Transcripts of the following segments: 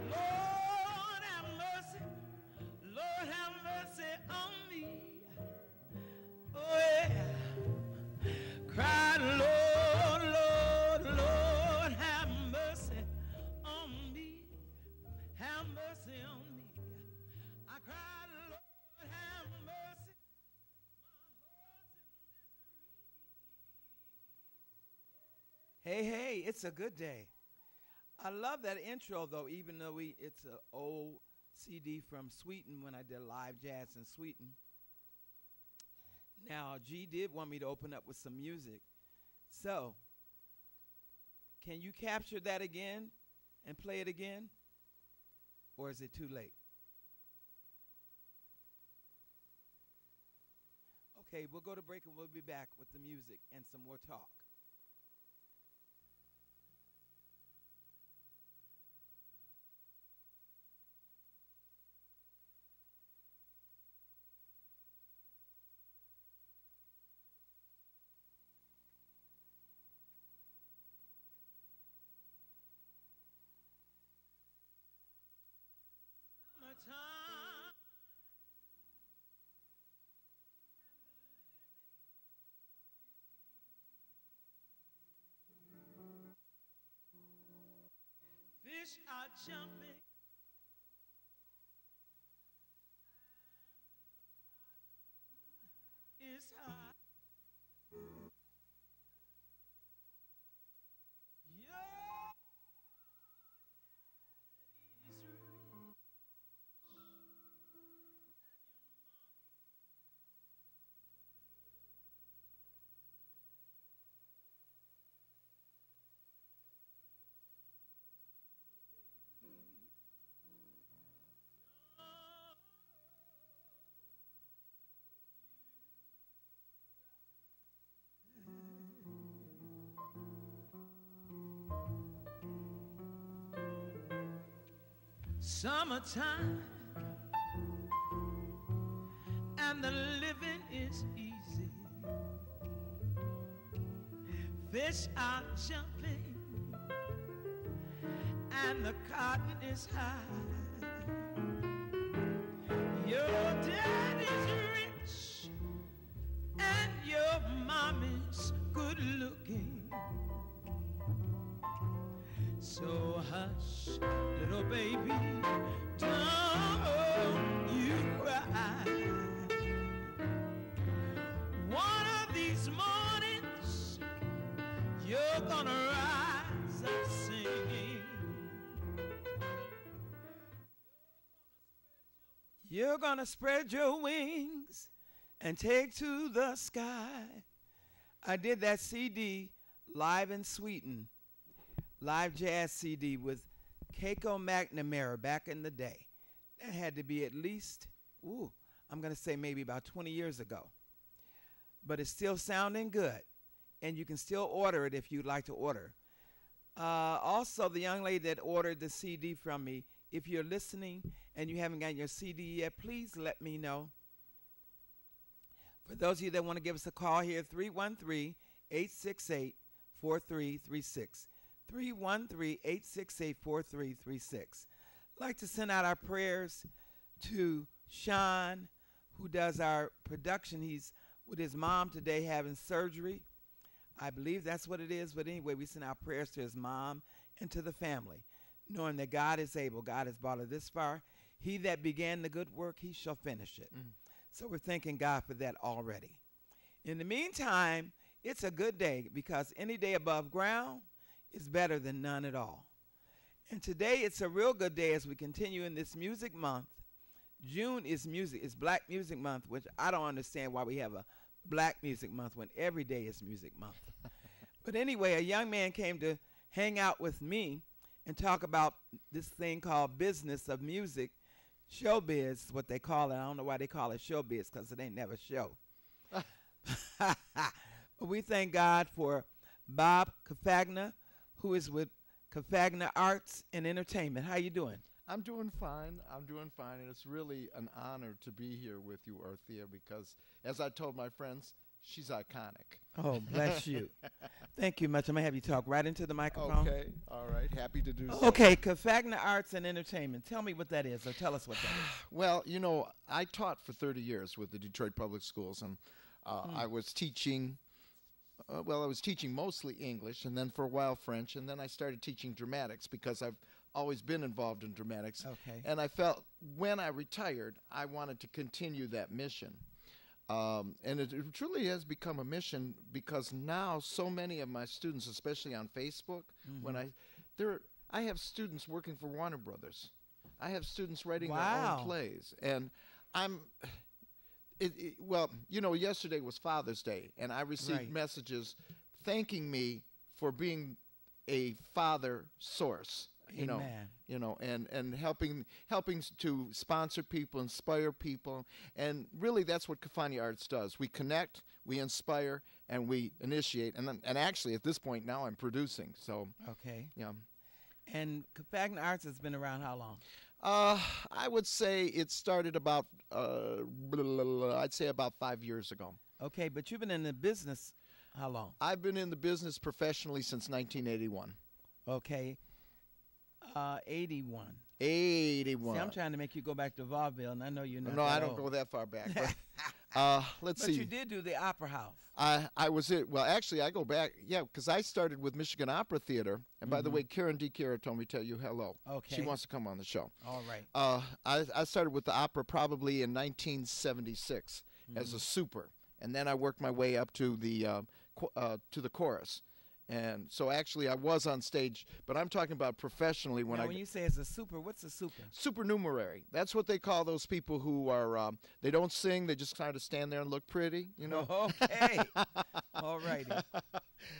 Lord have mercy, Lord have mercy on me. Oh yeah, cried Lord, Lord, Lord have mercy on me, have mercy on me. I cried Lord have mercy. Hey, hey, it's a good day. I love that intro, though, even though it's an old CD from Sweden when I did live jazz in Sweden. Now, G did want me to open up with some music. So, can you capture that again and play it again? Or is it too late? Okay, we'll go to break and we'll be back with the music and some more talk. Summertime. Fish are jumping. It's hot. Your daddy's rich. Summertime and the living is easy. Fish are jumping and the cotton is high. Your daddy's rich and your mommy's good looking. So hush, little baby, don't you cry. One of these mornings, you're gonna rise up singing. You're gonna spread your wings and take to the sky. I did that CD live in Sweden. Live jazz CD with Keiko McNamara back in the day. That had to be at least, I'm going to say maybe about 20 years ago. But it's still sounding good. And you can still order it if you'd like to order. Also, the young lady that ordered the CD from me, if you're listening and you haven't gotten your CD yet, please let me know. For those of you that want to give us a call here, 313-868-4336. 313-868-4336. I'd like to send out our prayers to Sean, who does our production. He's with his mom today having surgery. I believe that's what it is. But anyway, we send out prayers to his mom and to the family, knowing that God is able. God has brought us this far. He that began the good work, he shall finish it. So we're thanking God for that already. In the meantime, it's a good day because any day above ground is better than none at all. And today it's a real good day as we continue in this music month. June is music, it's Black Music Month, which I don't understand why we have a Black Music Month when every day is Music Month. But anyway, a young man came to hang out with me and talk about this thing called business of music. Showbiz is what they call it. I don't know why they call it showbiz because it ain't never show. But we thank God for Bob Cafagna, who is with Cafagna Arts and Entertainment. How you doing? I'm doing fine. I'm doing fine, and it's really an honor to be here with you, Ortheia, because as I told my friends, she's iconic. Oh, bless you. Thank you much. I'm going to have you talk right into the microphone. Okay, all right, happy to do so. Okay, Cafagna Arts and Entertainment. Tell me what that is, or tell us what that is. Well, you know, I taught for 30 years with the Detroit Public Schools, and I was teaching, I was teaching mostly English, and then for a while French, and then I started teaching dramatics because I've always been involved in dramatics. Okay. And I felt when I retired, I wanted to continue that mission. And it truly has become a mission because now so many of my students, especially on Facebook, when I have students working for Warner Brothers. I have students writing their own plays, and well, you know, yesterday was Father's Day, and I received messages thanking me for being a father source. You know, and helping to sponsor people, inspire people, and really that's what Cafagna Arts does. We connect, we inspire, and we initiate. And actually, at this point now, I'm producing. So yeah. And Cafagna Arts has been around how long? I would say it started about I'd say about 5 years ago. Okay, but you've been in the business how long? I've been in the business professionally since 1981. Okay. 81. 81. See, I'm trying to make you go back to vaudeville, and I know you're not. No, that I don't old. go that far back. But, let's see. But you did do the Opera House. I was it. Well, actually, I go back. Yeah, because I started with Michigan Opera Theater. And by the way, Karen D. Kara told me to tell you hello. Okay. She wants to come on the show. All right. I started with the opera probably in 1976 as a super, and then I worked my way up to the chorus. And so actually I was on stage, but I'm talking about professionally when when you say it's a super, what's a super? Supernumerary. That's what they call those people who are, they don't sing, they just kind of stand there and look pretty, you know. Okay. All righty.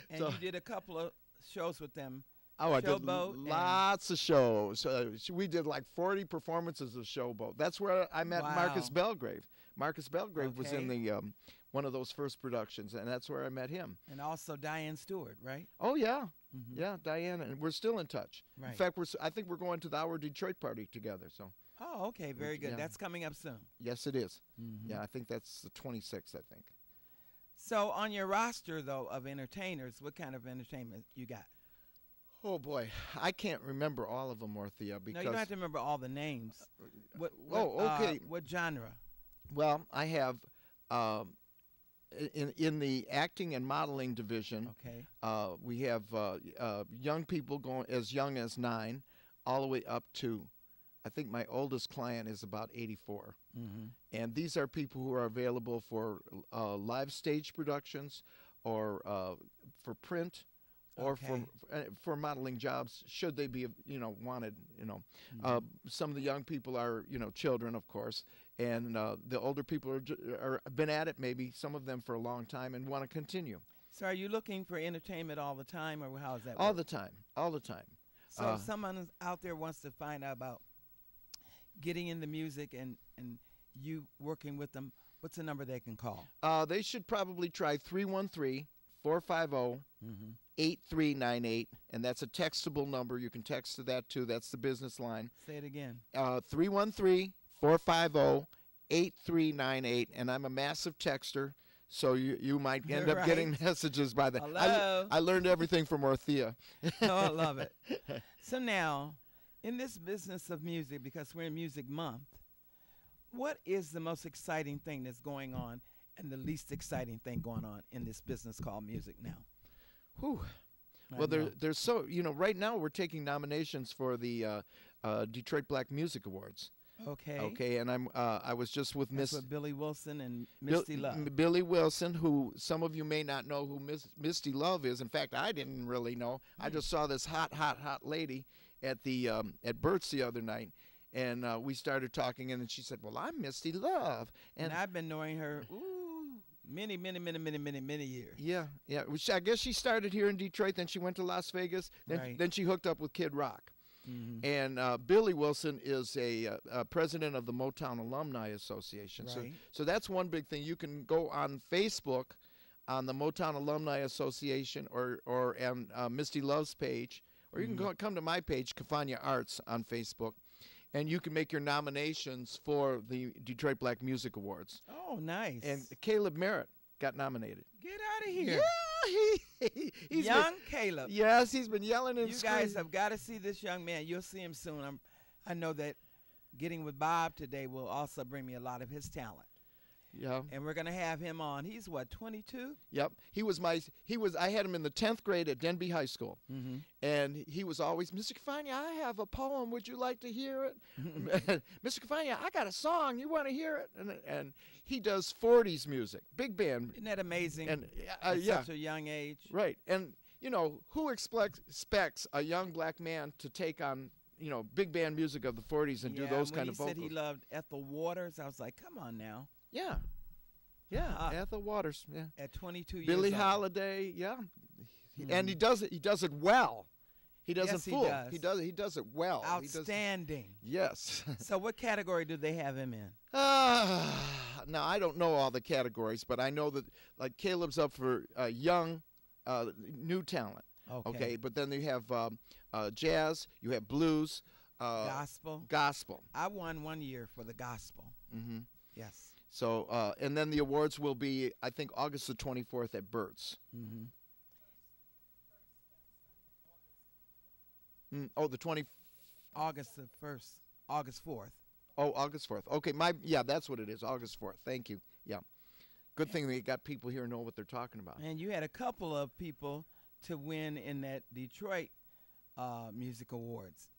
And you did a couple of shows with them. Oh, I did lots of shows. We did like 40 performances of Showboat. That's where I met Marcus Belgrave. Marcus Belgrave was in the one of those first productions, and that's where I met him. And also Diane Stewart, right? Oh, yeah. Yeah, Diane, and we're still in touch. Right. In fact, I think we're going to the Our Detroit party together. So. Oh, okay, very good. Yeah. That's coming up soon. Yes, it is. Yeah, I think that's the 26th, I think. So on your roster, though, of entertainers, what kind of entertainment you got? Oh, boy. I can't remember all of them, Ortheia. Because no, you don't have to remember all the names. Okay. What genre? Well, I have... In the acting and modeling division, we have young people going as young as 9, all the way up to, I think my oldest client is about 84. And these are people who are available for live stage productions, or for print, or for modeling jobs, should they be wanted. Some of the young people are children, of course. And the older people are been at it, maybe some of them for a long time, and want to continue. So are you looking for entertainment all the time, or how is that? All the time, all the time. So if someone out there wants to find out about getting into music and you working with them, what's the number they can call? They should probably try 313-450-8398, and that's a textable number. You can text to that, too. That's the business line. Say it again. 313-450-8398, and I'm a massive texter, so you might end up getting messages by that. Hello. I learned everything from Ortheia. Oh, I love it. So now, in this business of music, because we're in Music Month, what is the most exciting thing that's going on and the least exciting thing going on in this business called music now? Whew. Well, there's so, right now we're taking nominations for the Detroit Black Music Awards. Okay, and I was just with with Billy Wilson and Misty Love. Billy Wilson, who some of you may not know who Misty Love is. In fact, I didn't really know. I just saw this hot lady at the at Burt's the other night, and we started talking, and then she said, "Well, I'm Misty Love," and I've been knowing her many years. Yeah. Which I guess she started here in Detroit, then she went to Las Vegas, then she hooked up with Kid Rock. And Billy Wilson is a president of the Motown Alumni Association. So that's one big thing. You can go on Facebook on the Motown Alumni Association or on Misty Love's page, or you can come to my page, Cafagna Arts, on Facebook, and you can make your nominations for the Detroit Black Music Awards. Oh, nice. And Caleb Merritt got nominated. Get out of here. Yeah, he's young Caleb. Yes, he's been yelling and You screaming. guys have got to see this young man. You'll see him soon. I know that getting with Bob today will also bring me a lot of his talent. Yeah. And we're going to have him on. He's what, 22? Yep. I had him in the 10th grade at Denby High School. Mm-hmm. And he was always, Mr. Cafagna, I have a poem. Would you like to hear it? Mr. Cafagna, I got a song. You want to hear it? And he does 40s music, big band. Isn't that amazing? And at such a young age. Right. And, you know, who expects a young black man to take on, you know, big band music of the 40s and do those kind of vocals? He said he loved Ethel Waters. I was like, come on now. Yeah. Yeah, Ethel Waters. Yeah. At 22 years Billie old. Holiday. Yeah. And he does it. He does it well. He doesn't fool. He He does it well. Outstanding. Yes. So what category do they have him in? Now I don't know all the categories, but I know that like Caleb's up for young, new talent. Okay. But then you have jazz. You have blues. Gospel. Gospel. I won one year for the gospel. Mm-hmm. Yes. So, and then the awards will be, I think, August the 24th at Bert's. Mm-hmm. The 20th. August the 1st. August 4th. Oh, August 4th. Okay, that's what it is, August 4th. Thank you. Yeah. Good thing they got people here who know what they're talking about. And you had a couple of people to win in that Detroit Music Awards.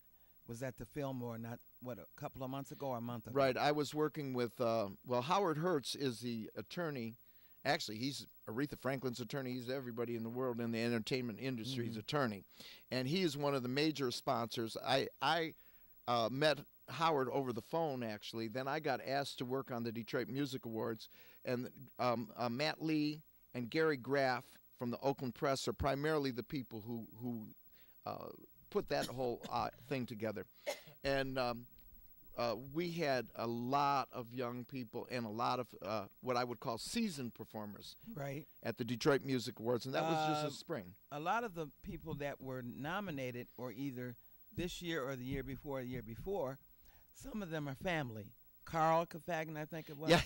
Was that the Fillmore, not, what, a couple of months ago or a month ago? Right. I was working with, Howard Hertz is the attorney. Actually, he's Aretha Franklin's attorney. He's everybody in the world in the entertainment industry's attorney. And he is one of the major sponsors. I met Howard over the phone, actually. Then I got asked to work on the Detroit Music Awards. And Matt Lee and Gary Graff from the Oakland Press are primarily the people who put that whole thing together. And we had a lot of young people and a lot of what I would call seasoned performers at the Detroit Music Awards, and that was just this spring. A lot of the people that were nominated, or either this year or the year before, some of them are family. Carl Cafagna, I think it was. Yeah,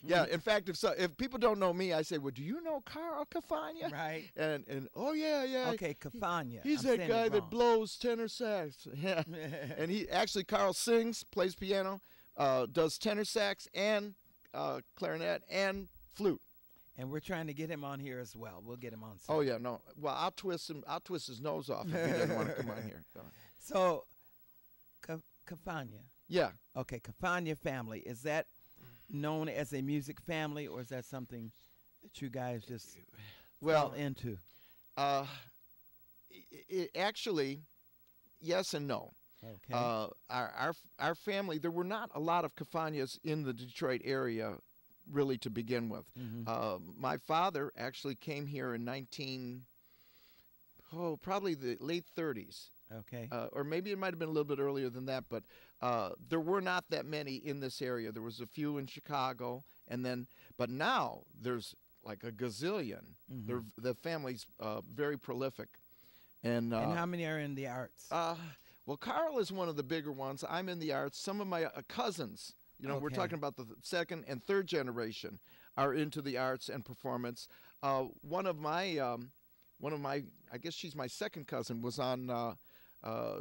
yeah. In fact, if people don't know me, I say, "Well, do you know Carl Cafagna?" Right. And oh yeah. Okay, Cafagna. He's that guy that blows tenor sax. Yeah. And Carl sings, plays piano, does tenor sax and clarinet and flute. And we're trying to get him on here as well. We'll get him on soon. Oh yeah, no. Well, I'll twist his nose off if he doesn't want to come on here. So, Cafagna. Yeah. Okay, Cafagna family. Is that known as a music family, or is that something that you guys just fell into? Actually, yes and no. Okay. Our family, there were not a lot of Cafagnas in the Detroit area, really, to begin with. My father actually came here in probably the late 30s. Okay. Or maybe it might have been a little bit earlier than that, but there were not that many in this area. There was a few in Chicago, but now there's like a gazillion. The family's very prolific. And how many are in the arts? Well, Carl is one of the bigger ones. I'm in the arts. Some of my cousins, we're talking about the second and third generation, are into the arts and performance. One of my, I guess she's my second cousin, was on.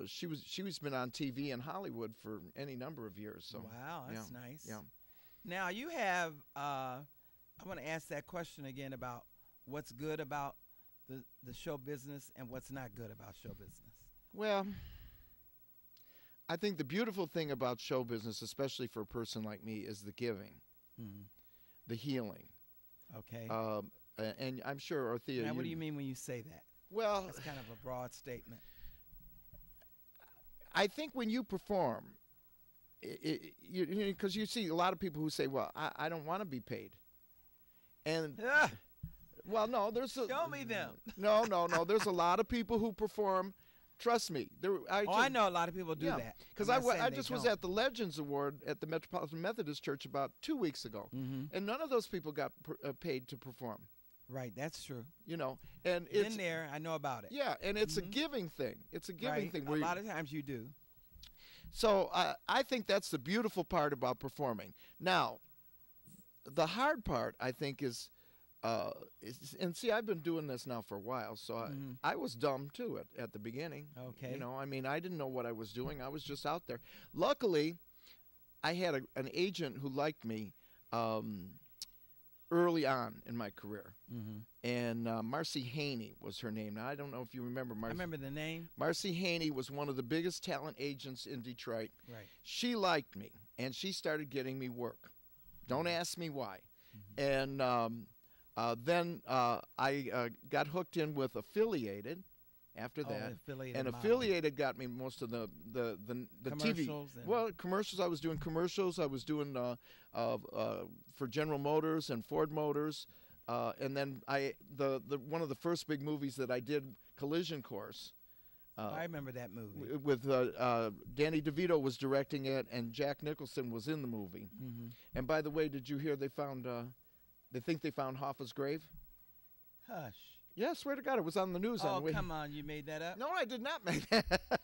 She's been on TV in Hollywood for any number of years. So wow, that's nice. Yeah. Now you have. I want to ask that question again about what's good about the show business and what's not good about show business. Well, I think the beautiful thing about show business, especially for a person like me, is the giving, the healing. Okay. And I'm sure Ortheia. Now, what do you mean when you say that? Well, that's kind of a broad statement. I think when you perform, because you see a lot of people who say, "Well, I don't want to be paid," and well, no, show me them. No, there's a lot of people who perform. Trust me. I know a lot of people do that. Because I just was at the Legends Award at the Metropolitan Methodist Church about 2 weeks ago, and none of those people got paid to perform. Right, that's true. And it's in there. I know about it. Yeah, and it's a giving thing. It's a giving thing. A lot of times you do. So I think that's the beautiful part about performing. Now, the hard part, I think, is and see, I've been doing this now for a while, so I was dumb too at the beginning. Okay. You know, I mean, I didn't know what I was doing. I was just out there. Luckily, I had an agent who liked me early on in my career. And Marcy Haney was her name. Now, I don't know if you remember Marcy. I remember the name. Marcy Haney was one of the biggest talent agents in Detroit. Right. She liked me, and she started getting me work. Don't ask me why. And then I got hooked in with Affiliated after that. Affiliated got me most of the commercials TV. Well, commercials. I was doing commercials. I was doing for General Motors and Ford Motors. And then one of the first big movies that I did, Collision Course. I remember that movie. With Danny DeVito was directing it, and Jack Nicholson was in the movie. And by the way, did you hear they think they found Hoffa's grave? Hush. Yeah, I swear to God, it was on the news. Oh, come on, you made that up? No, I did not make that.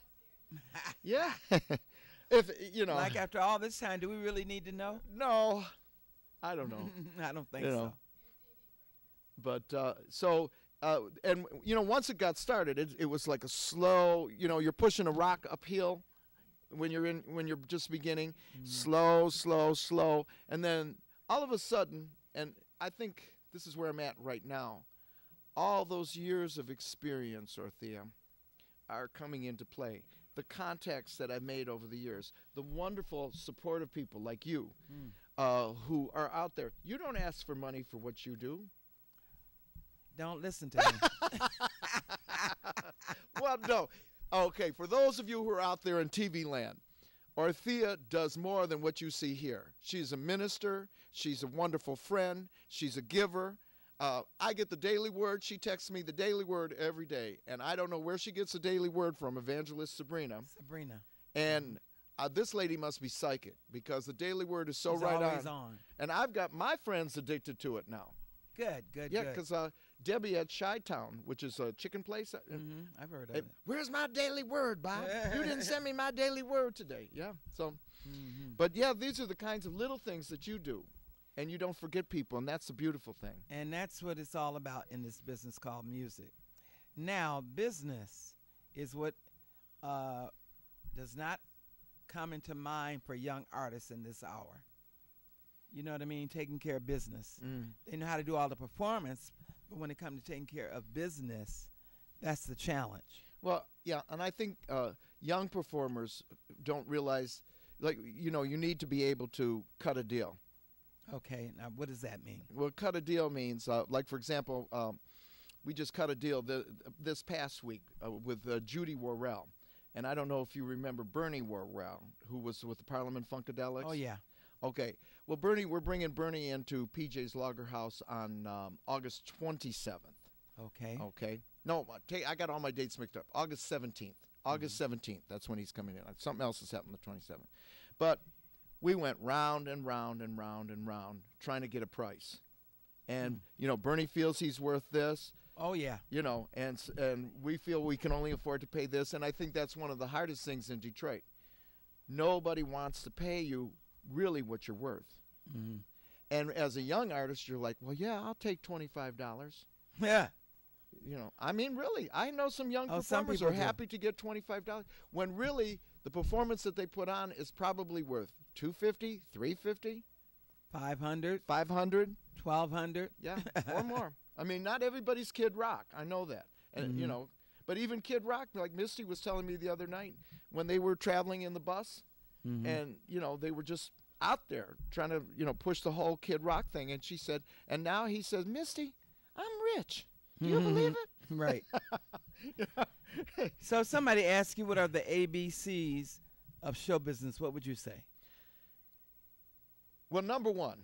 Yeah. If you know, like after all this time, do we really need to know? No, I don't know. I don't think so. But and you know, once it got started, it was like a slow. You know, you're pushing a rock uphill when you're just beginning, slow, and then all of a sudden, and I think this is where I'm at right now. All those years of experience, Ortheia, are coming into play. The contacts that I've made over the years, the wonderful, supportive people like you, who are out there. You don't ask for money for what you do. Don't listen to me. Well, no. Okay, for those of you who are out there in TV land, Ortheia does more than what you see here. She's a minister. She's a wonderful friend. She's a giver. I get the Daily Word. She texts me the Daily Word every day, and I don't know where she gets the Daily Word from, Evangelist Sabrina. And this lady must be psychic, because the Daily Word is so She's right always on. And I've got my friends addicted to it now. Good. Yeah, because Debbie at Chi-Town, which is a chicken place. I've heard of it. Where's my Daily Word, Bob? You didn't send me my Daily Word today. Yeah, so. But, yeah, these are the kinds of little things that you do. And you don't forget people, and that's the beautiful thing. And that's what it's all about in this business called music. Now, business is what does not come into mind for young artists in this hour. You know what I mean? Taking care of business. They know how to do all the performance, but when it comes to taking care of business, that's the challenge. Well, yeah, and I think young performers don't realize, like, you know, you need to be able to cut a deal. Okay, now what does that mean? Well, cut a deal means, like, for example, we just cut a deal this past week with Judy Worrell. And I don't know if you remember Bernie Worrell, who was with the Parliament Funkadelics. Oh, yeah. Okay. Well, we're bringing Bernie into PJ's Lager House on August 27th. Okay. Okay. No, I got all my dates mixed up. August 17th. August 17th. That's when he's coming in. Something else has happened the 27th. But we went round and round and round and round trying to get a price. And, you know, Bernie feels he's worth this. Oh, yeah. You know, and we feel we can only afford to pay this. And I think that's one of the hardest things in Detroit. Nobody wants to pay you really what you're worth. And as a young artist, you're like, well, yeah, I'll take $25. Yeah. You know, I mean, really, I know some young performers are happy to get $25 when really the performance that they put on is probably worth $250, $350, $500, $500, $1,200. Yeah, or more. I mean, not everybody's Kid Rock. I know that. And, you know, but even Kid Rock, like Misty was telling me the other night when they were traveling in the bus and, you know, they were just out there trying to, you know, push the whole Kid Rock thing. And she said, and now he says, Misty, I'm rich. Do you believe it? Right. So if somebody asks you what are the ABCs of show business, what would you say? Well, number one,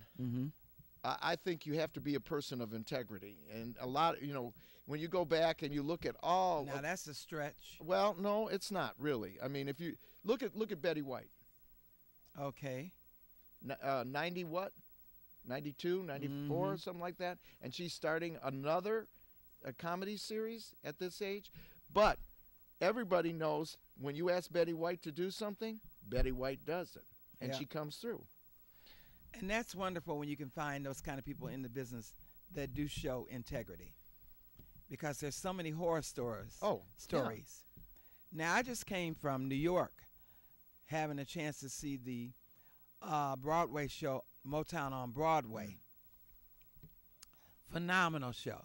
I think you have to be a person of integrity. And a lot, you know, when you go back and you look at all. Now, that's a stretch. Well, no, it's not really. I mean, if you look at Betty White. Okay. 90 what? 92, 94, something like that. And she's starting another comedy series at this age. But everybody knows when you ask Betty White to do something, Betty White does it. And she comes through. And that's wonderful when you can find those kind of people in the business that do show integrity, because there's so many horror stories. Yeah. Now, I just came from New York, having a chance to see the Broadway show, Motown on Broadway. Phenomenal show.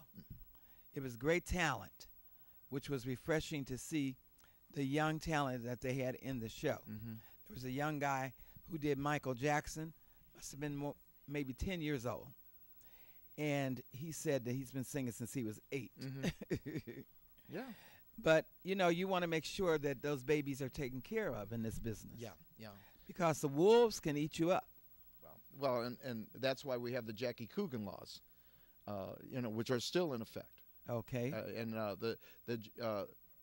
It was great talent, which was refreshing to see the young talent that they had in the show. There was a young guy who did Michael Jackson, must have been maybe 10 years old. And he said that he's been singing since he was 8. Yeah. But, you know, you want to make sure that those babies are taken care of in this business. Yeah. Because the wolves can eat you up. Well, and that's why we have the Jackie Coogan laws, which are still in effect. Okay. And the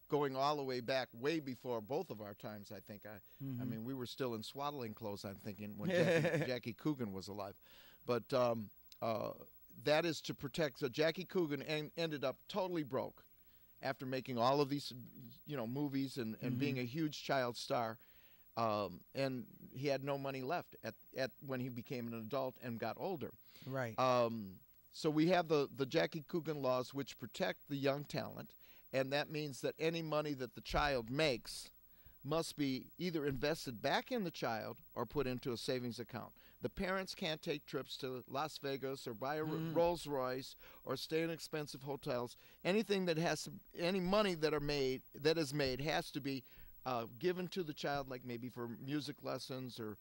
going all the way back, way before both of our times, I think. I mean, we were still in swaddling clothes, I'm thinking, when Jackie Coogan was alive. But that is to protect. So Jackie Coogan ended up totally broke after making all of these, movies and being a huge child star. And he had no money left at when he became an adult and got older. Right. So we have the Jackie Coogan laws, which protect the young talent, and that means that any money that the child makes must be either invested back in the child or put into a savings account. The parents can't take trips to Las Vegas or buy a Rolls Royce or stay in expensive hotels. Anything that any money that is made has to be given to the child, like maybe for music lessons or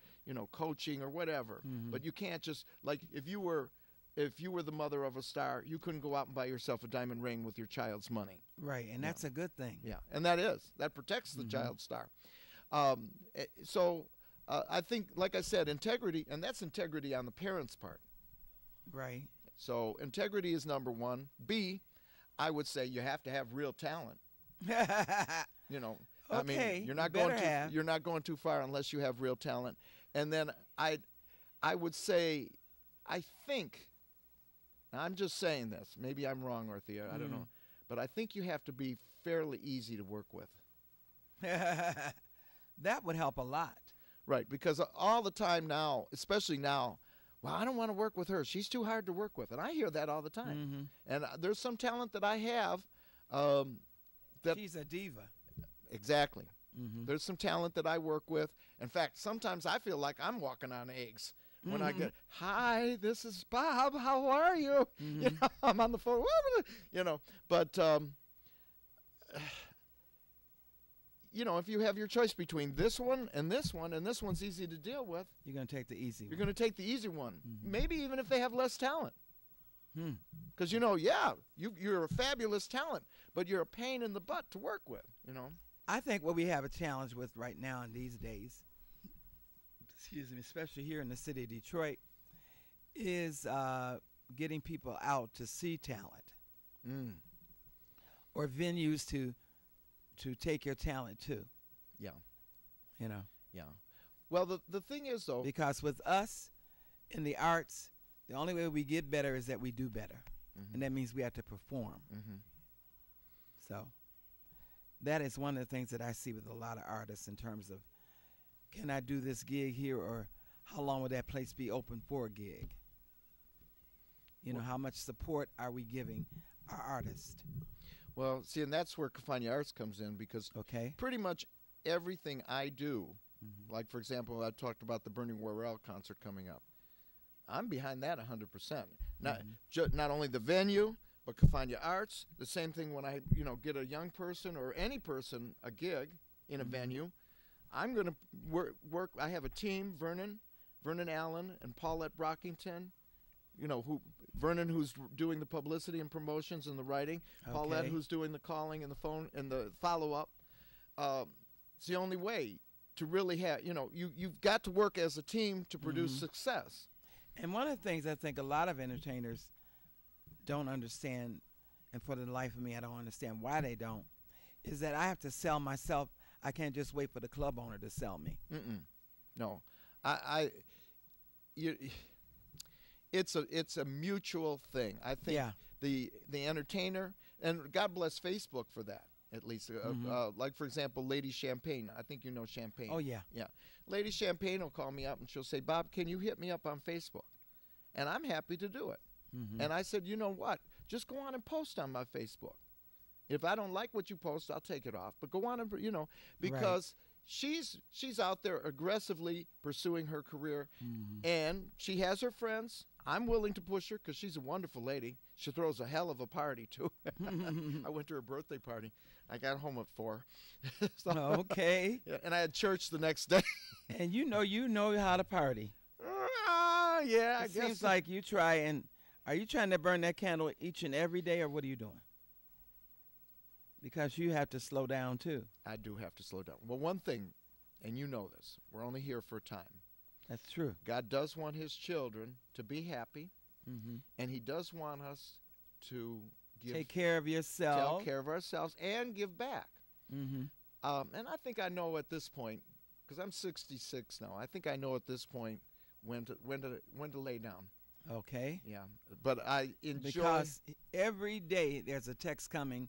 coaching or whatever. But you can't just, like, if you were the mother of a star, you couldn't go out and buy yourself a diamond ring with your child's money. Right, and that's a good thing. Yeah, and that protects the child star. So I think, like I said, integrity, and that's integrity on the parents' part. Right. So integrity is number one. B, I would say you have to have real talent. I mean, you're not going too far unless you have real talent. And then I would say, I think, I'm just saying this, maybe I'm wrong, Ortheia, I don't know, but I think you have to be fairly easy to work with. That would help a lot. Right, because all the time now, especially now, well, I don't want to work with her. She's too hard to work with. And I hear that all the time. And there's some talent that I have. She's a diva. Exactly. There's some talent that I work with. In fact, sometimes I feel like I'm walking on eggs when I get, hi, this is Bob. How are you? I'm on the phone. But, if you have your choice between this one, and this one's easy to deal with, you're going to take the easy one. You're going to take the easy one. Maybe even if they have less talent. Because, you're a fabulous talent, but you're a pain in the butt to work with, I think what we have a challenge with right now in these days, especially here in the city of Detroit, is getting people out to see talent. Or venues to take your talent to. Yeah. Yeah. Well, the thing is, though, because with us in the arts, the only way we get better is that we do better. And that means we have to perform. So that is one of the things that I see with a lot of artists in terms of, can I do this gig here, or how long will that place be open for a gig? How much support are we giving our artists? Well, see, and that's where Cafagna Arts comes in, because pretty much everything I do, like, for example, I talked about the Bernie Worrell concert coming up. I'm behind that 100%. Not only the venue, but Cafagna Arts. The same thing when I, get a young person or any person a gig in a venue. I'm going to work. I have a team, Vernon Allen and Paulette Brockington. Vernon, who's doing the publicity and promotions and the writing. Paulette, who's doing the calling and the phone and the follow-up. It's the only way to really have, you've got to work as a team to produce success. And one of the things I think a lot of entertainers don't understand, and for the life of me, I don't understand why they don't, is that I have to sell myself. I can't just wait for the club owner to sell me. No. It's a mutual thing. I think the entertainer, and God bless Facebook for that, at least. Like, for example, Lady Champagne. I think you know Champagne. Oh, yeah. Yeah. Lady Champagne will call me up and she'll say, Bob, can you hit me up on Facebook? And I'm happy to do it. And I said, you know what? Just go on and post on my Facebook. If I don't like what you post, I'll take it off. But go on and, because she's out there aggressively pursuing her career, and she has her friends. I'm willing to push her because she's a wonderful lady. She throws a hell of a party, too. I went to her birthday party. I got home at 4. So, okay. Yeah, and I had church the next day. And you know how to party. Yeah, I it guess. Seems like you try and are you trying to burn that candle each and every day, or what are you doing? Because you have to slow down, too. I do have to slow down. Well, one thing, and you know this, we're only here for a time. That's true. God does want his children to be happy, and he does want us to take care of yourself. Take care of ourselves and give back. And I think I know at this point, because I'm 66 now, I think I know at this point when to lay down. Okay. Yeah, but I enjoy. Because every day there's a text coming,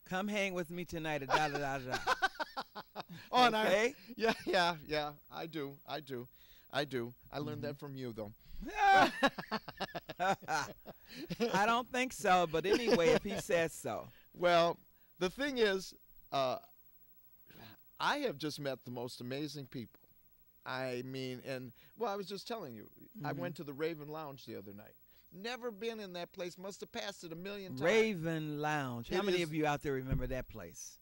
come hang with me tonight at da-da-da-da. Oh, okay? Yeah, I do. I learned that from you, though. I don't think so, but anyway, if he says so. Well, the thing is, I have just met the most amazing people. I mean, I was just telling you, I went to the Raven Lounge the other night. Never been in that place. Must have passed it a million times. Raven Lounge. How many of you out there remember that place?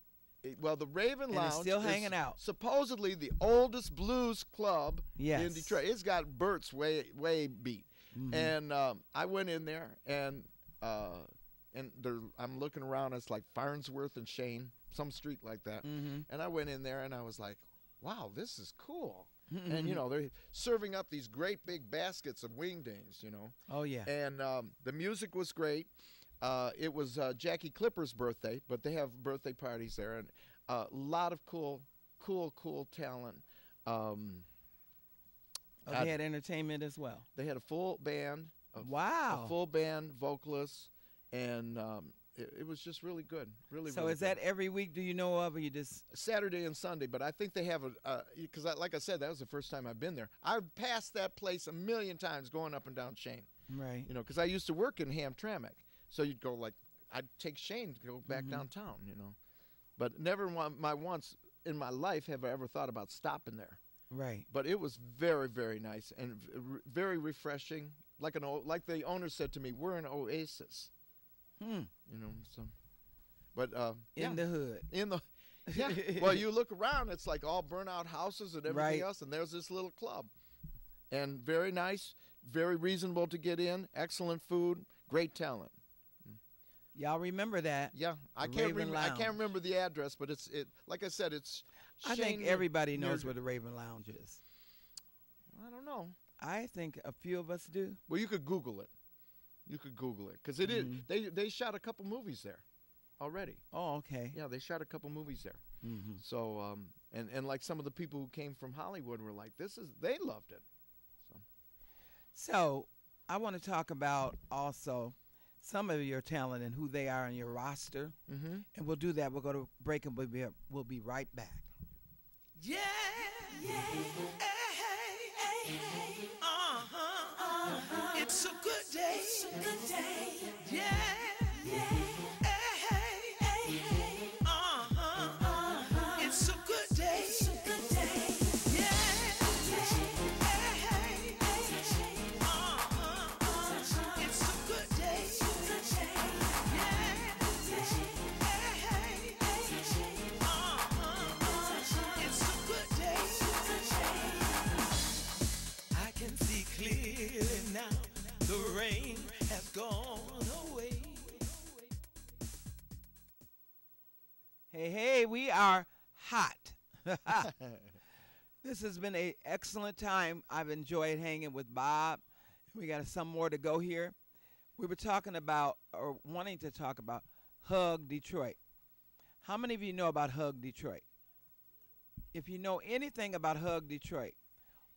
Well, the Raven Lounge it's still hanging out. Supposedly the oldest blues club in Detroit. It's got Burt's way beat. And I went in there, and I'm looking around. It's like Farnsworth and Shane, some street like that. And I went in there, and I was like, wow, this is cool. And, they're serving up these great big baskets of wingdings, Oh, yeah. And the music was great. It was Jackie Clipper's birthday, but they have birthday parties there. And a lot of cool talent. They had entertainment as well. They had a full band. Wow. A full band, vocalists, and it was just really good. Really. So really is good. that every week? Do you know of, or you just Saturday and Sunday? But I think they have because like I said, that was the first time I've been there. I've passed that place a million times going up and down Shane. Right. Because I used to work in Hamtramck, so you'd go I'd take Shane to go back downtown. But never once in my life have I ever thought about stopping there. Right. But it was very, very nice and very refreshing. Like the owner said to me, we're an oasis. So, but in the hood. Well, you look around, it's like all burnt out houses and everything else, and there's this little club, and very nice, very reasonable to get in, excellent food, great talent. Y'all remember that? Yeah, I can't remember the address, but like I said, it's. I think everybody knows where the Raven Lounge is. I don't know. I think a few of us do. Well, you could Google it. Because it is. They shot a couple movies there already. Oh, okay. Yeah, they shot a couple movies there. So, and like some of the people who came from Hollywood were like, they loved it. So I want to talk about also some of your talent and who they are on your roster. And we'll do that. We'll go to break, and we'll be right back. Yeah. Hey. It's a good day. Yeah. Hey. It's a good day. Yeah. Hey. It's a good day. Yeah. Hey. It's a good day. I can see clearly now. The rain has gone away. Hey, we are hot. This has been an excellent time. I've enjoyed hanging with Bob. We got some more to go here. We were talking about, or wanting to talk about, Hug Detroit. How many of you know about Hug Detroit? If you know anything about Hug Detroit,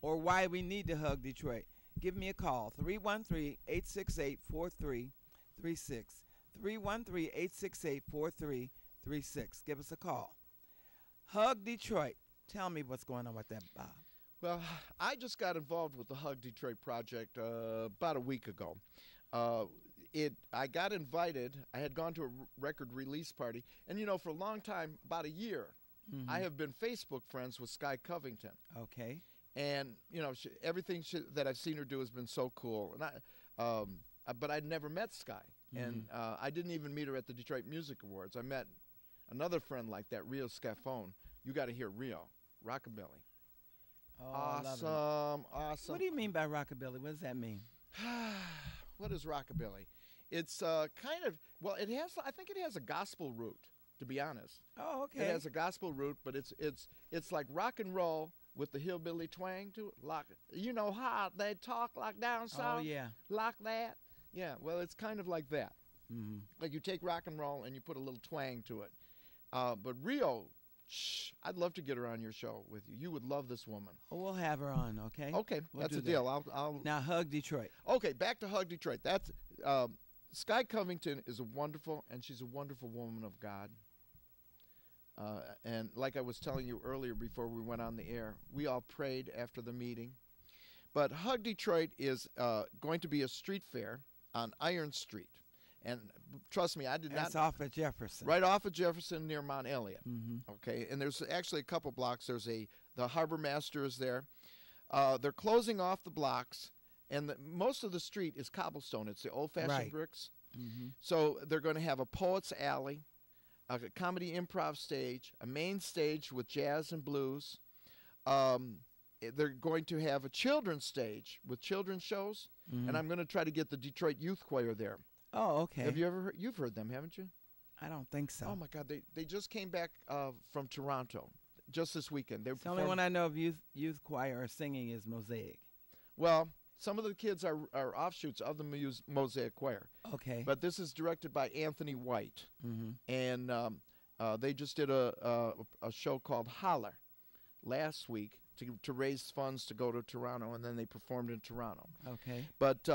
or why we need to hug Detroit, give me a call, 313-868-4336. 313-868-4336. Give us a call. Hug Detroit. Tell me what's going on with that, Bob. Well, I just got involved with the Hug Detroit project about a week ago. I got invited. I had gone to a record release party, and for a long time, about a year, I have been Facebook friends with Sky Covington. Okay. And everything that I've seen her do has been so cool. And but I'd never met Sky, and I didn't even meet her at the Detroit Music Awards. I met another friend like that, Rio Scafone. You got to hear Rio, rockabilly. Oh, awesome. What do you mean by rockabilly? What does that mean? What is rockabilly? It's kind of, well, I think it has a gospel root, to be honest. Oh, okay. It has a gospel root, but it's like rock and roll with the hillbilly twang to it. You know how they talk like down south? Oh, yeah. Like that? Yeah, well, it's kind of like that. Like you take rock and roll and you put a little twang to it. But Rio, I'd love to get her on your show with you. You would love this woman. Oh, we'll have her on, okay? Okay, that's a deal. I'll now, Hug Detroit. Okay, back to Hug Detroit. That's Sky Covington is she's a wonderful woman of God. And like I was telling you earlier before we went on the air, we all prayed after the meeting. But Hug Detroit is going to be a street fair on Iron Street. And trust me, I did not. That's off of Jefferson. Right off of Jefferson near Mount Elliott. Mm-hmm. Okay, and there's actually a couple blocks. There's the Harbor Master is there. They're closing off the blocks, and most of the street is cobblestone. It's the old-fashioned bricks. Mm-hmm. So they're going to have a Poets Alley, a comedy improv stage, a main stage with jazz and blues. They're going to have a children's stage with children's shows, and I'm going to try to get the Detroit Youth Choir there. Oh, okay. Have you ever heard? You've heard them, haven't you? I don't think so. Oh my God, they just came back from Toronto just this weekend. The only one I know of youth choir or singing is Mosaic. Well, some of the kids are offshoots of the Mosaic Choir. Okay. But this is directed by Anthony White, and they just did a show called Holler last week to raise funds to go to Toronto, and then they performed in Toronto. Okay. But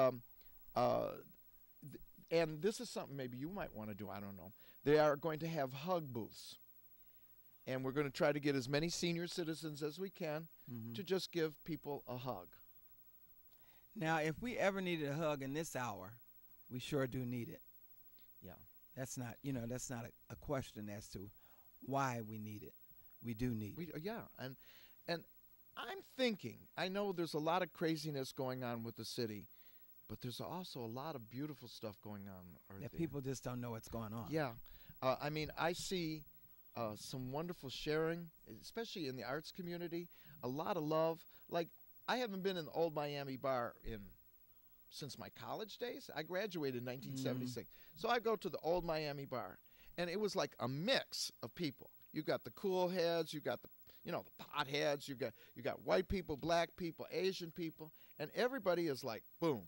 and this is something maybe you might want to do. I don't know. They are going to have hug booths. And we're going to try to get as many senior citizens as we can to just give people a hug. Now, if we ever needed a hug in this hour, we sure do need it. Yeah. That's not a question as to why we need it. We do need it. Yeah. And I'm thinking, I know there's a lot of craziness going on with the city, but there's also a lot of beautiful stuff going on. That people just don't know what's going on. Yeah. I mean, I see some wonderful sharing, especially in the arts community, a lot of love. Like, I haven't been in the Old Miami Bar since my college days. I graduated in 1976. So I go to the Old Miami Bar, and it was like a mix of people. You got the cool heads, you got the potheads, you got white people, black people, Asian people, and everybody is like, boom.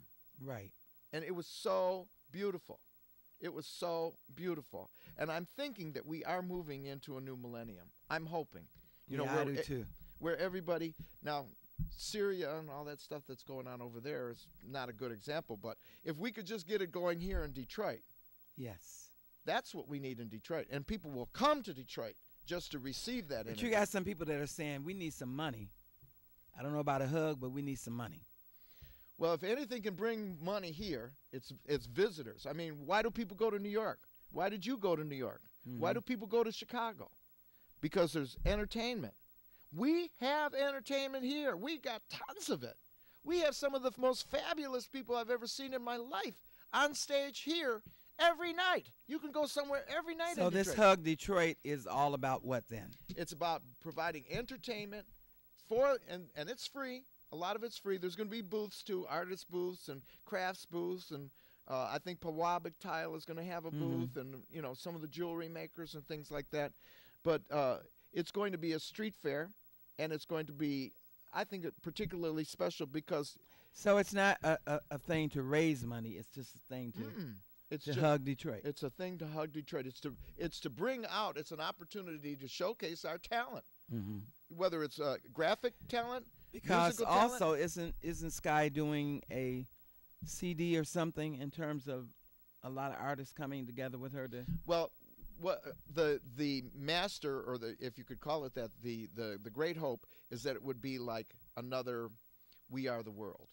Right. And it was so beautiful. It was so beautiful. And I'm thinking that we are moving into a new millennium. I'm hoping. I do too. Where everybody, now Syria and all that stuff that's going on over there is not a good example, but if we could just get it going here in Detroit. Yes. That's what we need in Detroit. And people will come to Detroit just to receive that energy. But you got some people that are saying we need some money. I don't know about a hug, but we need some money. Well, if anything can bring money here, it's visitors. I mean, why do people go to New York? Why did you go to New York? Why do people go to Chicago? Because there's entertainment. We have entertainment here. We got tons of it. We have some of the most fabulous people I've ever seen in my life on stage here every night. You can go somewhere every night. So this Hug Detroit is all about what then? It's about providing entertainment and it's free. A lot of it's free. There's going to be booths too, artist booths and crafts booths, and I think Pewabic Tile is going to have a booth, and some of the jewelry makers and things like that. But it's going to be a street fair, and it's going to be, I think, particularly special because. So it's not a thing to raise money. It's just a thing to hug Detroit. It's a thing to hug Detroit. It's to bring out. It's an opportunity to showcase our talent, whether it's graphic talent. Because also, isn't Sky doing a CD or something in terms of a lot of artists coming together with her to? Well, the master, or if you could call it that, the great hope is that it would be like another We Are the World.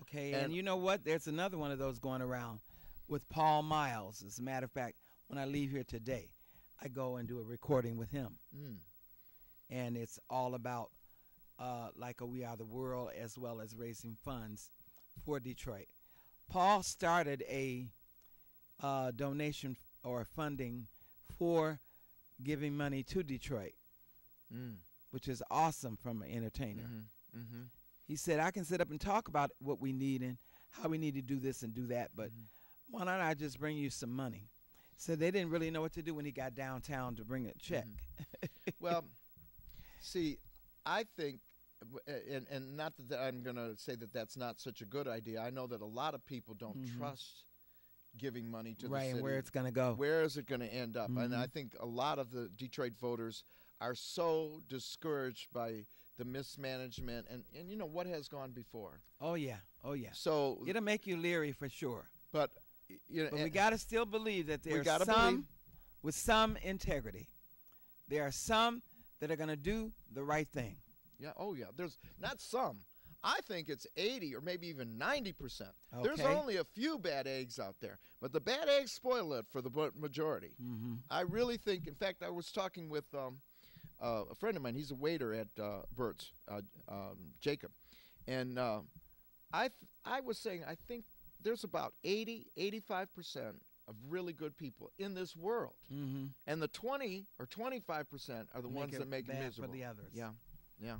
Okay, and you know what? There's another one of those going around with Paul Miles. As a matter of fact, when I leave here today, I go and do a recording with him. And it's all about like a We Are the World, as well as raising funds for Detroit. Paul started a donation or funding for giving money to Detroit, which is awesome from an entertainer. He said, I can sit up and talk about what we need and how we need to do this and do that, but why not I just bring you some money? So they didn't really know what to do when he got downtown to bring a check. Well, see, I think, and not that I'm going to say that that's not such a good idea. I know that a lot of people don't trust giving money to the city. And where it's going to go. Where is it going to end up? And I think a lot of the Detroit voters are so discouraged by the mismanagement and you know what has gone before. Oh yeah. So it'll make you leery for sure. But you know, but we got to still believe that there's some with some integrity. There are some that are going to do the right thing. Yeah. Oh yeah. There's not some. I think it's 80 or maybe even 90%. Okay. There's only a few bad eggs out there, but the bad eggs spoil it for the majority. I really think. In fact, I was talking with a friend of mine. He's a waiter at Burt's, Jacob, and I was saying I think there's about 80-85% of really good people in this world, and the 20 or 25% are the ones that make it miserable for the others. Yeah.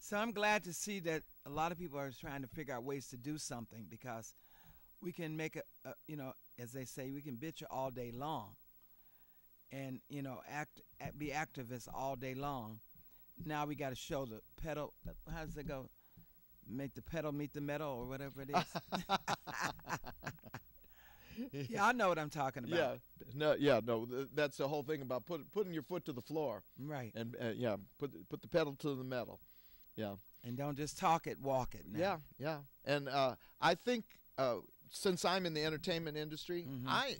So I'm glad to see that a lot of people are trying to figure out ways to do something, because we can make you know, as they say, we can bitch all day long, and you know, be activists all day long. Now we got to show the pedal. How does it go? Make the pedal meet the metal, or whatever it is. Yeah, I know what I'm talking about. No, that's the whole thing about putting your foot to the floor. Right. And put the pedal to the metal. Yeah. And don't just talk it, walk it. Now. Yeah. And I think since I'm in the entertainment industry, I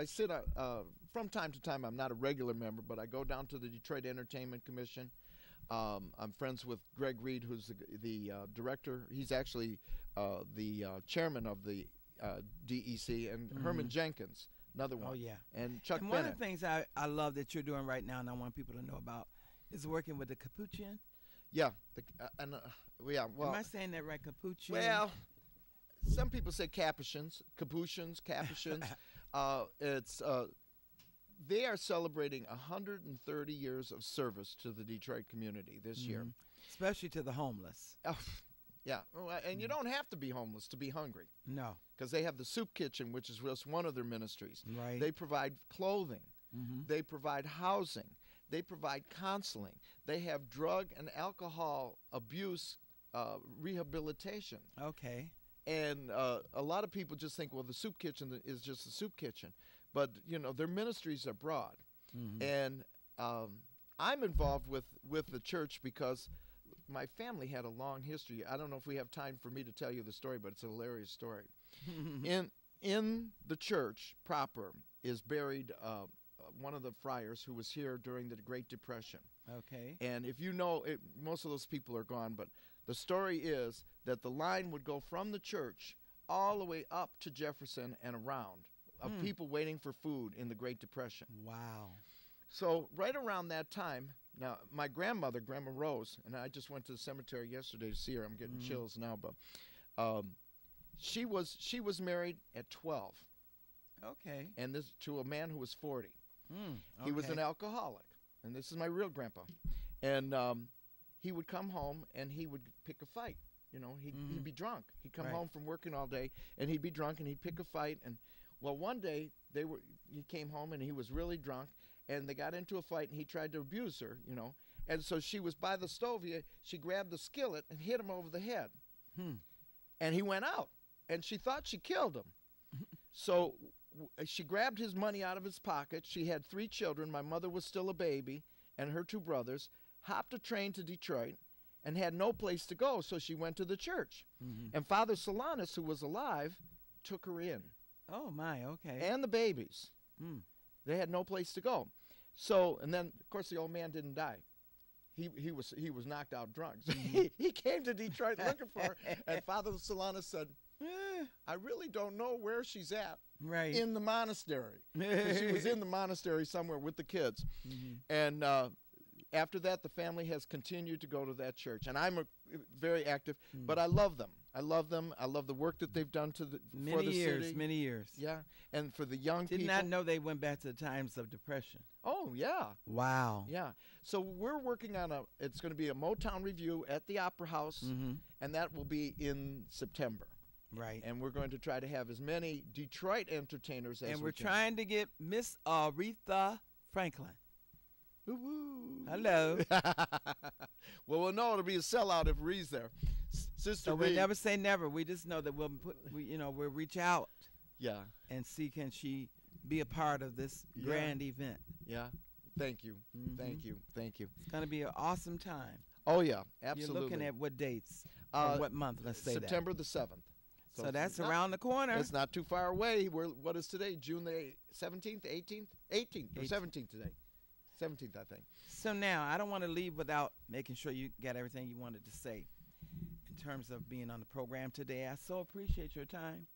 sit from time to time. I'm not a regular member, but I go down to the Detroit Entertainment Commission. I'm friends with Greg Reed, who's the director. He's actually the chairman of the DEC, and Herman Jenkins, another one. Oh, yeah. And Chuck Bennett. One of the things I love that you're doing right now, and I want people to know about, is working with the Capuchin. Yeah. Well, am I saying that right, Capuchin? Well, some people say Capuchins. It's they are celebrating 130 years of service to the Detroit community this year. Especially to the homeless. Yeah, and you don't have to be homeless to be hungry. No. Because they have the soup kitchen, which is just one of their ministries. Right. They provide clothing. They provide housing. They provide counseling. They have drug and alcohol abuse rehabilitation. Okay. And a lot of people just think, well, the soup kitchen is just a soup kitchen. But, you know, their ministries are broad. And I'm involved with the church because my family had a long history. I don't know if we have time for me to tell you the story, but it's a hilarious story. In the church proper is buried one of the friars who was here during the Great Depression. Okay. And if you know, most of those people are gone, but the story is that the line would go from the church all the way up to Jefferson and around of people waiting for food in the Great Depression. Wow. So right around that time, now my grandmother, Grandma Rose, and I just went to the cemetery yesterday to see her. I'm getting chills now, but she was married at 12. Okay. And this to a man who was 40. Okay. He was an alcoholic, and this is my real grandpa. And he would come home and he would pick a fight. You know, he'd be drunk. He'd come home from working all day, and he'd be drunk, and he'd pick a fight. And well, one day he came home and he was really drunk, and they got into a fight, and he tried to abuse her. You know, and so she was by the stove. She grabbed the skillet and hit him over the head, and he went out, and she thought she killed him. So she grabbed his money out of his pocket. She had 3 children. My mother was still a baby, and her 2 brothers, hopped a train to Detroit and had no place to go, so she went to the church. And Father Solanus, who was alive, took her in. Oh, my, okay. And the babies. They had no place to go. So, and then, of course, the old man didn't die. he was knocked out drunk. So he came to Detroit looking for her, and Father Solana said, I really don't know where she's at. Right. In the monastery. She was in the monastery somewhere with the kids. And after that, the family has continued to go to that church. And I'm very active, but I love them. I love them. I love the work that they've done for the city. Many years. Yeah. And for the young people. Did not know they went back to the times of depression. Oh, yeah. Wow. Yeah. So we're working on it's going to be a Motown review at the Opera House, and that will be in September. Right. And we're going to try to have as many Detroit entertainers as we can. And we're trying to get Miss Aretha Franklin. Woo-woo. Hello. Well, we'll know it'll be a sellout if Ree's there. Sister Ree. We never say never. We just know that we'll reach out. Yeah. And see, can she be a part of this grand event? Yeah. Thank you. Thank you. Thank you. It's going to be an awesome time. Oh, yeah. Absolutely. You're looking at what dates? Or what month? Let's say September the 7th. So that's around the corner. It's not too far away. What is today? June the 17th, 18th? 18th or 17th today. 17th, I think. So now, I don't want to leave without making sure you got everything you wanted to say in terms of being on the program today. I so appreciate your time.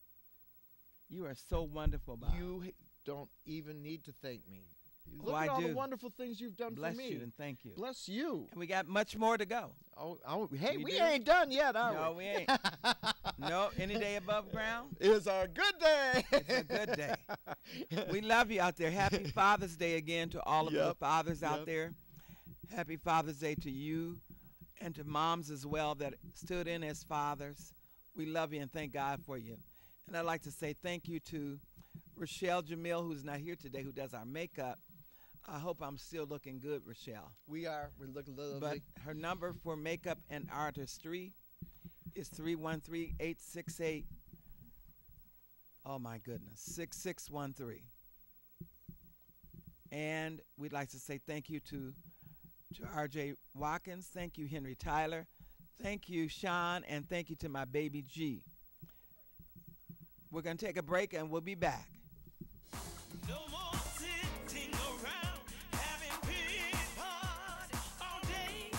You are so wonderful, Bob. You don't even need to thank me. Look I at all do. The wonderful things you've done Bless for me. you and thank you. Bless you. And we got much more to go. Oh, hey, we ain't done yet, are we? No, we ain't. No, any day above ground is a good day. It's a good day. We love you out there. Happy Father's Day again to all of the fathers out there. Happy Father's Day to you and to moms as well that stood in as fathers. We love you and thank God for you. And I'd like to say thank you to Rochelle Jamil, who's not here today, who does our makeup. I hope I'm still looking good, Rochelle. We are. We're looking lovely. But her number for makeup and artistry is 313-868. Oh, my goodness, 6613. And we'd like to say thank you to R.J. Watkins. Thank you, Henry Tyler. Thank you, Sean. And thank you to my baby G. We're going to take a break, and we'll be back. No more sitting around having pity party all day.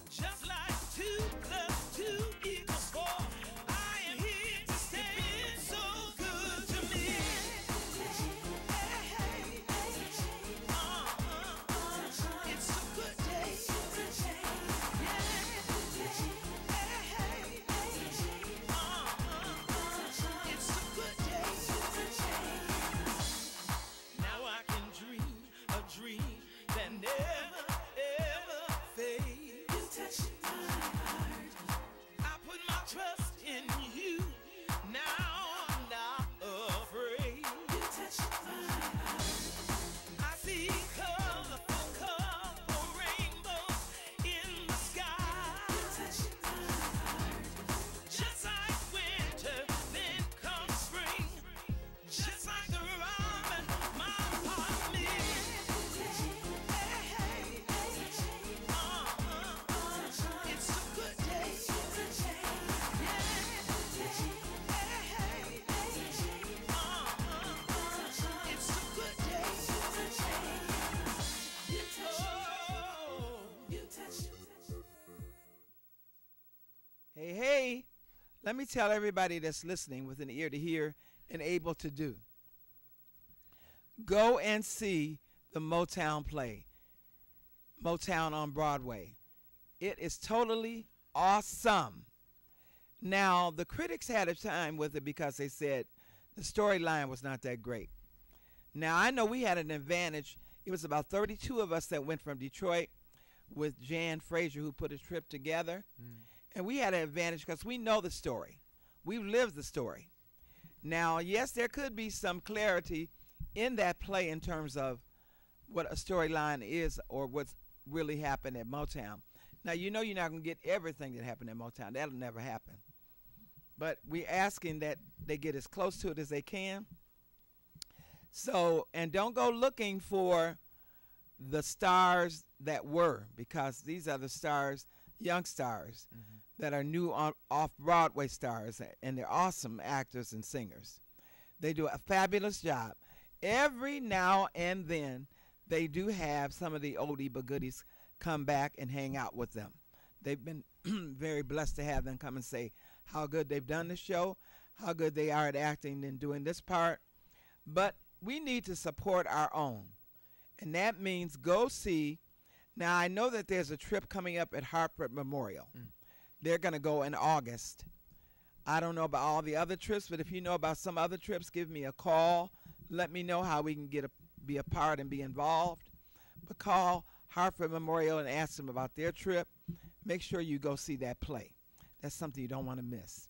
Just like 2 + 2 = 4. I am here to stay. It's so good to me. Hey, it's a good day. It's a good day. Now I can dream a dream that never, ever fades. You touch my heart. I put my trust in you. Now I'm not afraid. You touch my heart. I see colorful rainbows in the sky. You touch my heart. Just like winter, then comes spring. Just like the robin, my heart mends. Hey, it's a good day. It's a good day. You touch. Hey, hey, let me tell everybody that's listening with an ear to hear and able to do. Go and see the Motown play, Motown on Broadway. It is totally awesome. Now, the critics had a time with it because they said the storyline was not that great. Now, I know we had an advantage. It was about 32 of us that went from Detroit with Jan Frazier, who put a trip together. And we had an advantage because we know the story. We've lived the story. Now, yes, there could be some clarity in that play in terms of what a storyline is or what's really happened at Motown. Now, you know you're not going to get everything that happened at Motown. That'll never happen. But we're asking that they get as close to it as they can. So, and don't go looking for the stars that were, because these are the stars, young stars, that are new off-Broadway stars, and they're awesome actors and singers. They do a fabulous job. Every now and then, they do have some of the oldie but goodies come back and hang out with them. They've been very blessed to have them come and say how good they've done the show, how good they are at acting and doing this part. But we need to support our own. And that means go see. Now, I know that there's a trip coming up at Hartford Memorial. They're going to go in August. I don't know about all the other trips, but if you know about some other trips, give me a call. Let me know how we can be a part and be involved. But call Hartford Memorial and ask them about their trip. Make sure you go see that play. That's something you don't want to miss.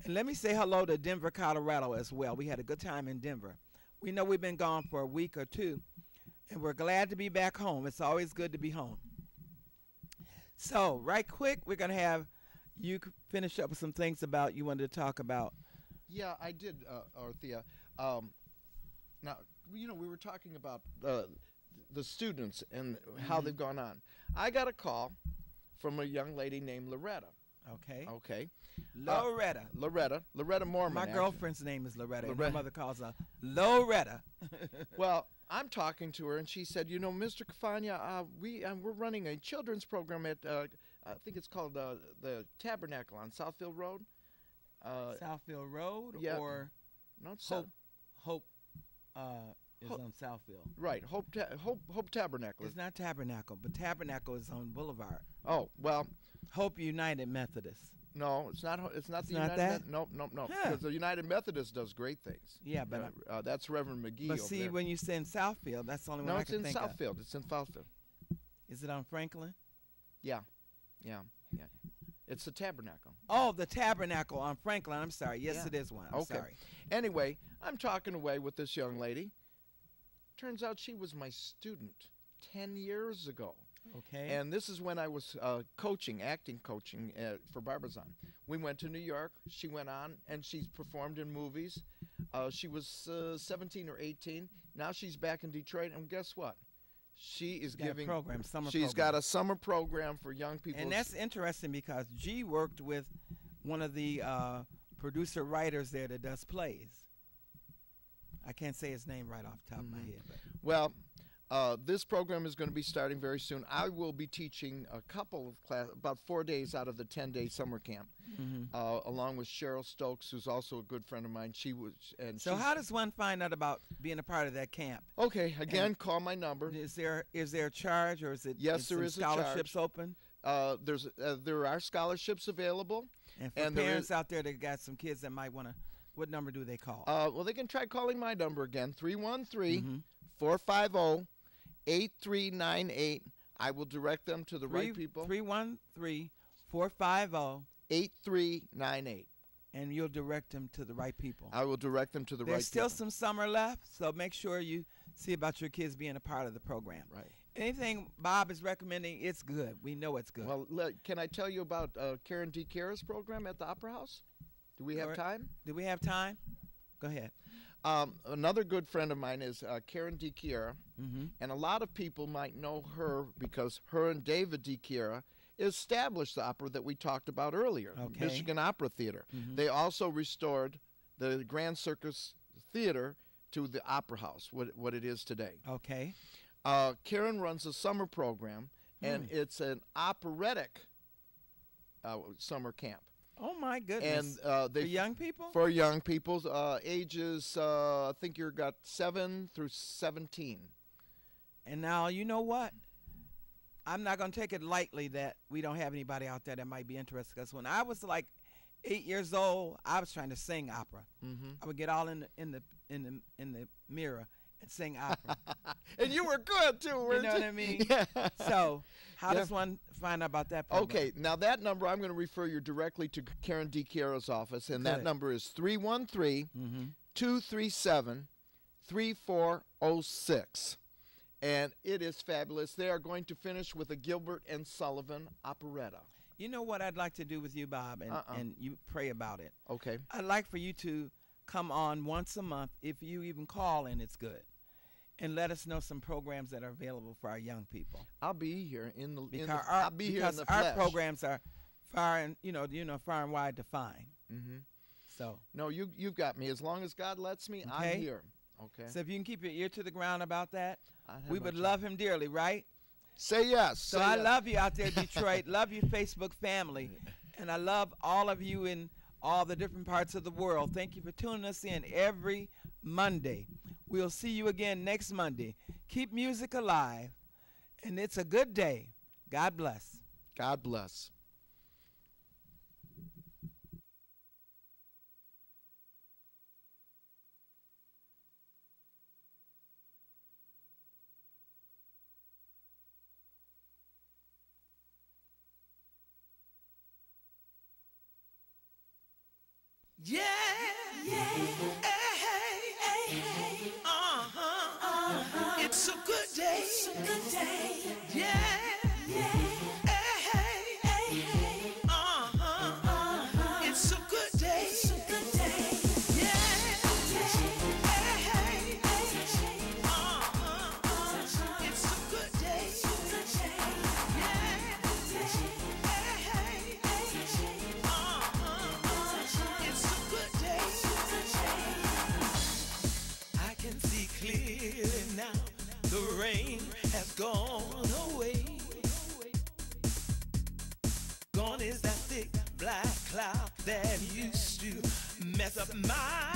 And let me say hello to Denver, Colorado as well. We had a good time in Denver. We know we've been gone for a week or two, and we're glad to be back home. It's always good to be home. So, right quick, we're going to have you finish up with some things about you wanted to talk about. Yeah, I did, Ortheia. Now, we were talking about the students and how they've gone on. I got a call from a young lady named Loretta. Okay. Loretta. Loretta Mormon. My girlfriend's name is Loretta. And my mother calls her Loretta. Well, I'm talking to her, and she said, Mr. Cafagna, we're running a children's program at, I think it's called the Tabernacle on Southfield Road. Southfield Road? Yeah. Or no, it's Hope is on Southfield. Right, Hope Tabernacle. It's not Tabernacle, but Tabernacle is on Boulevard. Oh, well. Hope United Methodist. No, it's not. It's not the United Methodist. No. Because the United Methodist does great things. Yeah, but that's Reverend McGee. But over see, there. when you say in Southfield, that's the only one I can think of. No, it's in Southfield. It's in Southfield. Is it on Franklin? Yeah. It's the Tabernacle. Oh, the Tabernacle on Franklin. I'm sorry. Yes, it is one. I'm sorry. Anyway, I'm talking away with this young lady. Turns out she was my student 10 years ago. Okay. And this is when I was acting coaching for Barbizon. We went to New York. She went on, and she's performed in movies. She was 17 or 18. Now she's back in Detroit, and guess what? She is giving She's got a summer program for young people. And that's interesting because G worked with one of the producer writers there that does plays. I can't say his name right off the top of my head. But. Well, this program is going to be starting very soon. I will be teaching a couple of classes, about 4 days out of the 10-day summer camp, along with Cheryl Stokes, who's also a good friend of mine. So how does one find out about being a part of that camp? Okay, again, call my number. Is there a charge, or is it? Yes, there is scholarships open. There are scholarships available. And for parents out there that got some kids that might want to, what number do they call? Well, they can try calling my number again, 313-450-8398. I will direct them to the right people. 313-450-8398. And you'll direct them to the right people. I will direct them to the right people. There's still some summer left, so make sure you see about your kids being a part of the program. Right. Anything Bob is recommending, it's good. We know it's good. Well, can I tell you about Karen D. Kara's program at the Opera House? Do we have time? Do we have time? Go ahead. Another good friend of mine is Karen D. Chiara, and a lot of people might know her because her and David D. Chiara established the opera that we talked about earlier, Michigan Opera Theater. They also restored the Grand Circus Theater to the Opera House, what it is today. Okay. Karen runs a summer program, and it's an operatic summer camp. Oh, my goodness. And for young people? For young people, ages, I think you've got 7 through 17. And now, you know what? I'm not going to take it lightly that we don't have anybody out there that might be interested. Because when I was like 8 years old, I was trying to sing opera. I would get all in the mirror and sing opera. And you were good, too, weren't you? You know what I mean? Yeah. So how does one find out about that program? Okay, now that number, I'm going to refer you directly to Karen D. Chiara's office, and that number is 313-237-3406. And it is fabulous. They are going to finish with a Gilbert and Sullivan operetta. You know what I'd like to do with you, Bob, and you pray about it. Okay. I'd like for you to come on once a month. If you even call in, it's good. And let us know some programs that are available for our young people. I'll be here because flesh. Our programs are far and far and wide to find. So no, you've got me. As long as God lets me, I'm here. Okay. So if you can keep your ear to the ground about that, we would no love him dearly, right? Say yes. So say I yes. love you out there, Detroit. Love you, Facebook family. And I love all of you in all the different parts of the world. Thank you for tuning us in every Monday. We'll see you again next Monday. Keep music alive. And it's a good day. God bless. God bless. Yeah, yeah, hey, hey, it's a good day. It's a good day. Yeah, yeah, hey, it's a good day. It's a good day. Yeah, hey, it's a good day. Yeah, hey, it's a good day. I can see clearly now. The rain has gone away. Gone is that thick black cloud that used to mess up my